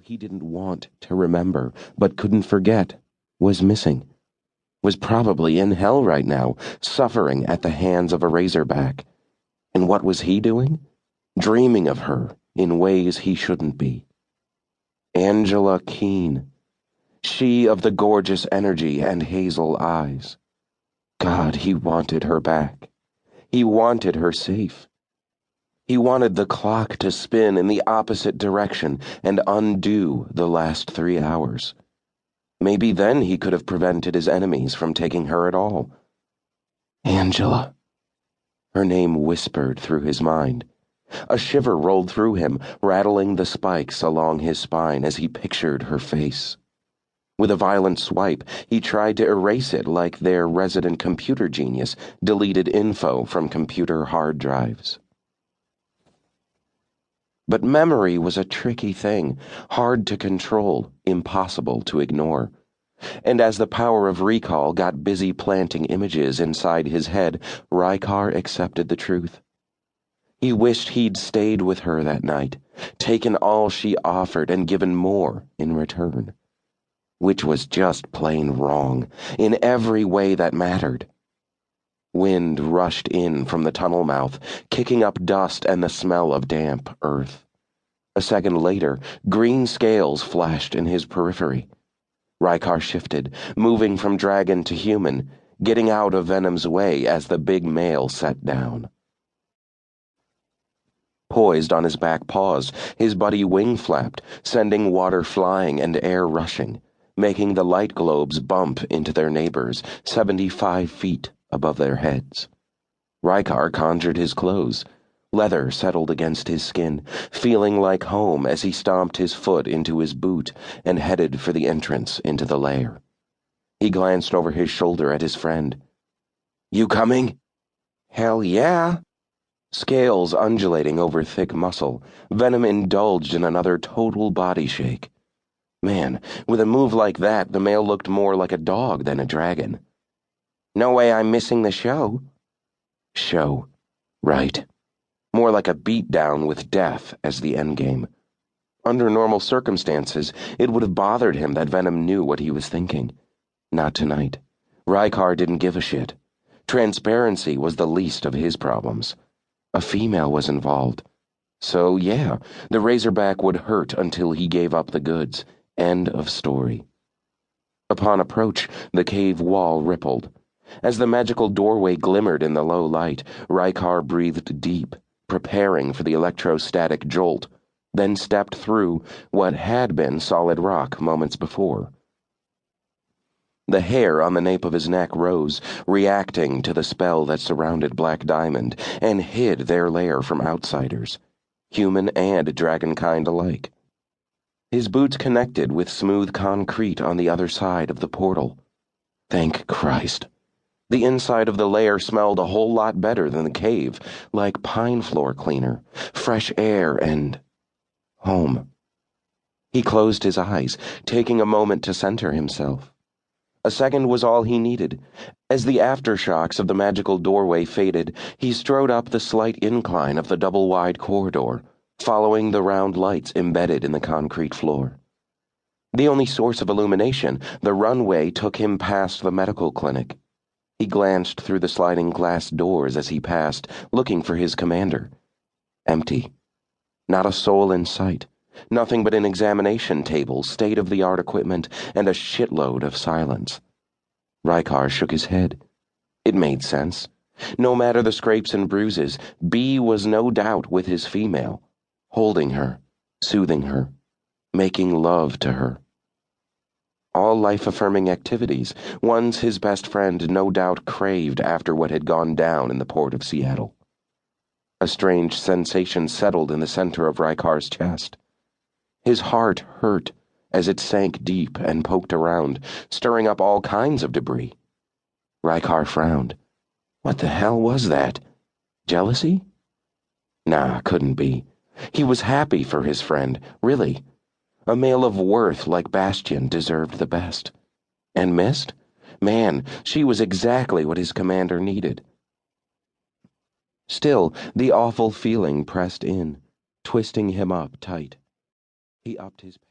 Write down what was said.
He didn't want to remember, but couldn't forget, was missing, was probably in hell right now, suffering at the hands of a Razorback. And what was he doing? Dreaming of her in ways he shouldn't be. Angela Keene, she of the gorgeous energy and hazel eyes. God, he wanted her back. He wanted her safe. He wanted the clock to spin in the opposite direction and undo the last 3 hours. Maybe then he could have prevented his enemies from taking her at all. Angela. Her name whispered through his mind. A shiver rolled through him, rattling the spikes along his spine as he pictured her face. With a violent swipe, he tried to erase it like their resident computer genius deleted info from computer hard drives. But memory was a tricky thing, hard to control, impossible to ignore. And as the power of recall got busy planting images inside his head, Rikar accepted the truth. He wished he'd stayed with her that night, taken all she offered and given more in return. Which was just plain wrong, in every way that mattered. Wind rushed in from the tunnel mouth, kicking up dust and the smell of damp earth. A second later, green scales flashed in his periphery. Rikar shifted, moving from dragon to human, getting out of Venom's way as the big male sat down. Poised on his back paws, his buddy wing flapped, sending water flying and air rushing, making the light globes bump into their neighbors 75 feet above their heads. Rikar conjured his clothes. Leather settled against his skin, feeling like home as he stomped his foot into his boot and headed for the entrance into the lair. He glanced over his shoulder at his friend. "You coming?" "Hell yeah." Scales undulating over thick muscle, Venom indulged in another total body shake. Man, with a move like that, the male looked more like a dog than a dragon. "No way I'm missing the show." Show. Right. More like a beatdown with death as the endgame. Under normal circumstances, it would have bothered him that Venom knew what he was thinking. Not tonight. Rikar didn't give a shit. Transparency was the least of his problems. A female was involved. So, yeah, the Razorback would hurt until he gave up the goods. End of story. Upon approach, the cave wall rippled. As the magical doorway glimmered in the low light, Rikar breathed deep, preparing for the electrostatic jolt, then stepped through what had been solid rock moments before. The hair on the nape of his neck rose, reacting to the spell that surrounded Black Diamond and hid their lair from outsiders, human and dragonkind alike. His boots connected with smooth concrete on the other side of the portal. Thank Christ. The inside of the lair smelled a whole lot better than the cave, like pine floor cleaner, fresh air, and home. He closed his eyes, taking a moment to center himself. A second was all he needed. As the aftershocks of the magical doorway faded, he strode up the slight incline of the double-wide corridor, following the round lights embedded in the concrete floor. The only source of illumination, the runway, took him past the medical clinic. He glanced through the sliding glass doors as he passed, looking for his commander. Empty. Not a soul in sight. Nothing but an examination table, state-of-the-art equipment, and a shitload of silence. Rikar shook his head. It made sense. No matter the scrapes and bruises, B was no doubt with his female, holding her, soothing her, making love to her. All life-affirming activities, ones his best friend no doubt craved after what had gone down in the port of Seattle. A strange sensation settled in the center of Rikar's chest. His heart hurt as it sank deep and poked around, stirring up all kinds of debris. Rikar frowned. What the hell was that? Jealousy? Nah, couldn't be. He was happy for his friend, really. A male of worth like Bastion deserved the best. And missed? Man, she was exactly what his commander needed. Still, the awful feeling pressed in, twisting him up tight. He upped his pace.